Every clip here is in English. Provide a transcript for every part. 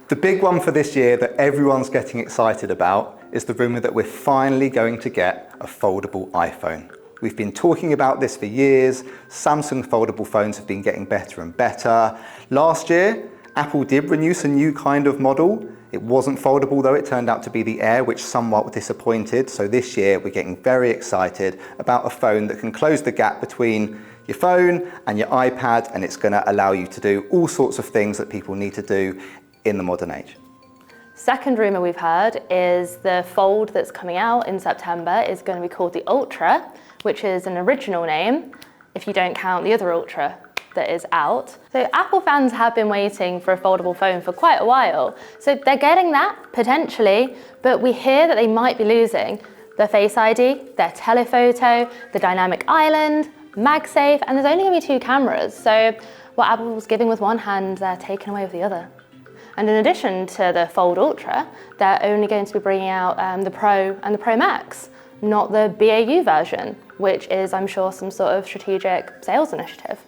The big one for this year that everyone's getting excited about is the rumour that we're finally going to get a foldable iPhone. We've been talking about this for years. Samsung foldable phones have been getting better and better. Last year, Apple did release a new kind of model. It wasn't foldable though, it turned out to be the Air, which somewhat disappointed. So this year we're getting very excited about a phone that can close the gap between your phone and your iPad, and it's going to allow you to do all sorts of things that people need to do in the modern age. Second rumour we've heard is the Fold that's coming out in September is going to be called the Ultra, which is an original name if you don't count the other Ultra that is out. So Apple fans have been waiting for a foldable phone for quite a while. So they're getting that, potentially, but we hear that they might be losing their Face ID, their telephoto, the dynamic island, MagSafe, and there's only going to be 2 cameras. So what Apple's giving with one hand, they're taking away with the other. And in addition to the Fold Ultra, they're only going to be bringing out the Pro and the Pro Max, not the BAU version, which is, I'm sure, some sort of strategic sales initiative.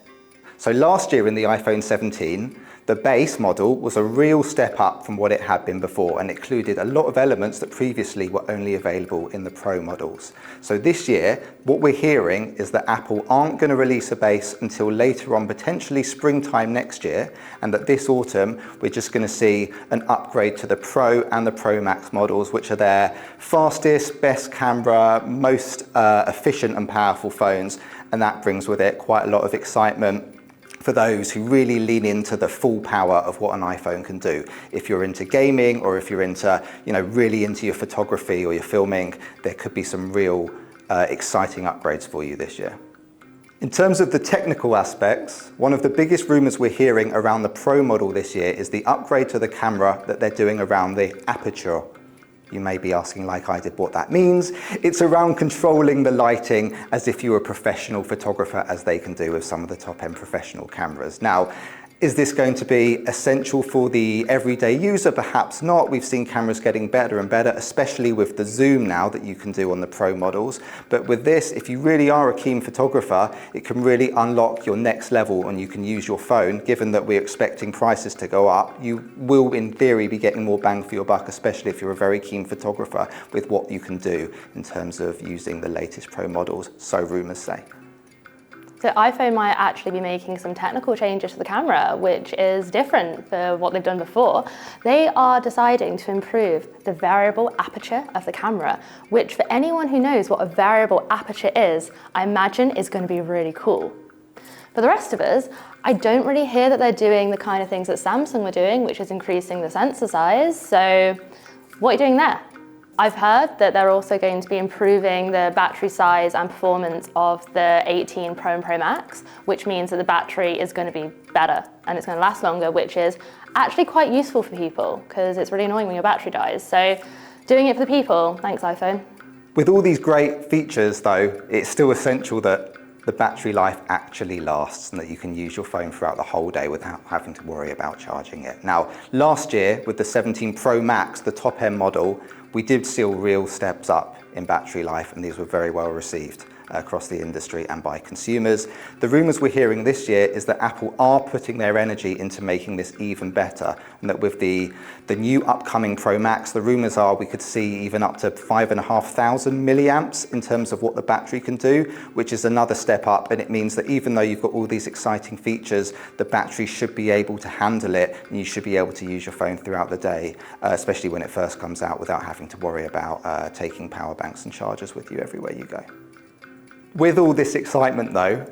So last year in the iPhone 17, the base model was a real step up from what it had been before and included a lot of elements that previously were only available in the Pro models. So this year, what we're hearing is that Apple aren't going to release a base until later on, potentially springtime next year, and that this autumn, we're just going to see an upgrade to the Pro and the Pro Max models, which are their fastest, best camera, most efficient and powerful phones, and that brings with it quite a lot of excitement for those who really lean into the full power of what an iPhone can do. If you're into gaming or if you're into, really into your photography or your filming, there could be some real exciting upgrades for you this year. In terms of the technical aspects, one of the biggest rumours we're hearing around the Pro model this year is the upgrade to the camera that they're doing around the aperture. You may be asking, like I did, what that means. It's around controlling the lighting as if you were a professional photographer, as they can do with some of the top-end professional cameras. Now, is this going to be essential for the everyday user? Perhaps not. We've seen cameras getting better and better, especially with the zoom now that you can do on the Pro models. But with this, if you really are a keen photographer, it can really unlock your next level and you can use your phone. Given that we're expecting prices to go up, you will, in theory, be getting more bang for your buck, especially if you're a very keen photographer with what you can do in terms of using the latest Pro models, so rumours say. So iPhone might actually be making some technical changes to the camera, which is different for what they've done before. They are deciding to improve the variable aperture of the camera, which for anyone who knows what a variable aperture is, I imagine is going to be really cool. For the rest of us, I don't really hear that they're doing the kind of things that Samsung were doing, which is increasing the sensor size. So what are you doing there? I've heard that they're also going to be improving the battery size and performance of the 18 Pro and Pro Max, which means that the battery is going to be better and it's going to last longer, which is actually quite useful for people because it's really annoying when your battery dies. So doing it for the people, thanks iPhone. With all these great features though, it's still essential that the battery life actually lasts and that you can use your phone throughout the whole day without having to worry about charging it. Now, last year with the 17 Pro Max, the top end model, we did see real steps up in battery life and these were very well received across the industry and by consumers. The rumours we're hearing this year is that Apple are putting their energy into making this even better, and that with the new upcoming Pro Max, the rumours are we could see even up to 5,500 milliamps in terms of what the battery can do, which is another step up, and it means that even though you've got all these exciting features, the battery should be able to handle it and you should be able to use your phone throughout the day, especially when it first comes out, without having to worry about taking power banks and chargers with you everywhere you go. With all this excitement though,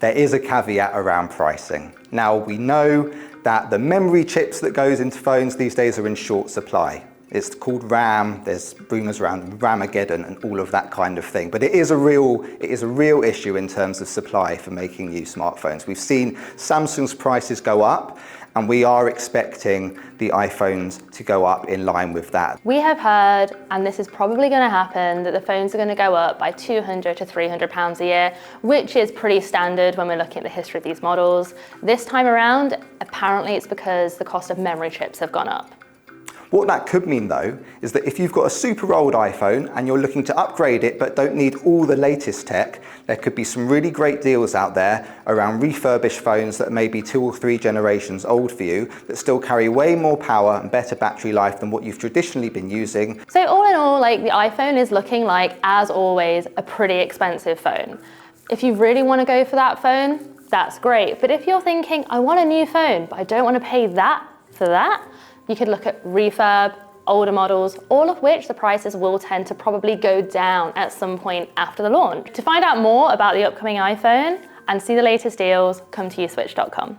there is a caveat around pricing. Now we know that the memory chips that goes into phones these days are in short supply. It's called RAM, there's rumours around Ramageddon and all of that kind of thing. But it is a real issue in terms of supply for making new smartphones. We've seen Samsung's prices go up and we are expecting the iPhones to go up in line with that. We have heard, and this is probably going to happen, that the phones are going to go up by £200 to £300 a year, which is pretty standard when we're looking at the history of these models. This time around, apparently it's because the cost of memory chips have gone up. What that could mean though, is that if you've got a super old iPhone and you're looking to upgrade it but don't need all the latest tech, there could be some really great deals out there around refurbished phones that may be 2 or 3 generations old for you that still carry way more power and better battery life than what you've traditionally been using. So all in all, like, the iPhone is looking like, as always, a pretty expensive phone. If you really want to go for that phone, that's great. But if you're thinking, I want a new phone, but I don't want to pay that for that, you could look at refurb, older models, all of which the prices will tend to probably go down at some point after the launch. To find out more about the upcoming iPhone and see the latest deals, come to uswitch.com.